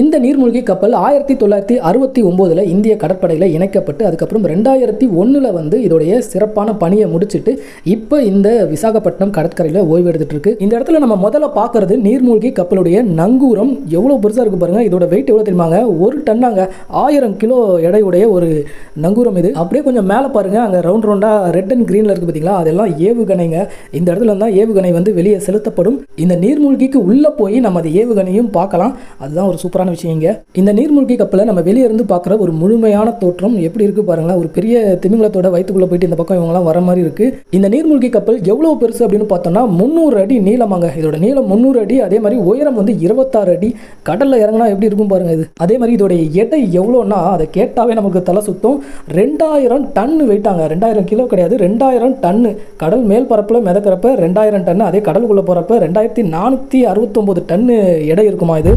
இந்த நீர்மூழ்கி கப்பல் 1969 இந்திய கடற்படையில் இணைக்கப்பட்டு அதுக்கப்புறம் 2001 வந்து இதோடைய சிறப்பான பணியை முடிச்சுட்டு இப்போ இந்த விசாகப்பட்டினம் கடற்கரையில் ஓய்வு எடுத்துட்டு இருக்கு. இந்த இடத்துல நம்ம முதல்ல பார்க்கறது நீர்மூழ்கி கப்பலுடைய நங்கூரம். எவ்வளோ பெருசாக இருக்கு பாருங்க. இதோட வெயிட் எவ்வளோ தெரியுமாங்க? 1 டன்னாங்க. 1000 கிலோ எடையுடைய ஒரு நங்கூரம் இது. அப்படியே கொஞ்சம் மேலே பாருங்க, அங்கே ரவுண்டாக ரெட் அண்ட் கிரீனில் இருக்குது பார்த்தீங்களா, அதெல்லாம் ஏவுகணைங்க. இந்த இடத்துல தான் ஏவுகணை வந்து வெளியே செலுத்தப்படும். இந்த நீர்மூழ்கிக்கு உள்ளே போய் நம்ம அந்த ஏவுகணையும் பார்க்கலாம். அதுதான் ஒரு சூப்பரான விஷயங்க. இந்த நீர்மூழ்கி கப்பலை நம்ம வெளியே இருந்து பார்க்குற ஒரு முழுமையான தோற்றம் எப்படி இருக்கு பாருங்களேன். ஒரு பெரிய திமிங்கலத்தோட வயிற்றுக்குள்ளே போயிட்டு இந்த பக்கம் இவங்கலாம் வர மாதிரி இருக்கு. இந்த நீர்மூழ்கி கப்பல் எவ்வளோ பெருசு அப்படின்னு பார்த்தோம்னா 300 அடி நீளமாங்க. இதோட நீளம் 300 அடி. அதே மாதிரி உயரம் வந்து 26 அடி. கடலில் இறங்கினா எப்படி இருக்கும் பாருங்க இது. அதே மாதிரி இதோடைய எடை எவ்வளோன்னா அதை கேட்டாவே நமக்கு தலை சுத்தம். 2000 டன்னு வெயிட்டாங்க. 2000 கிலோ கிடையாது, 2000 டன்னு. கடல் மேல் பரப்பில் மிதக்கிறப்ப 2000 டன்னு, அதே கடலுக்குள்ளே போகிறப்ப 2469 டன்னு எடை இருக்குமா இது.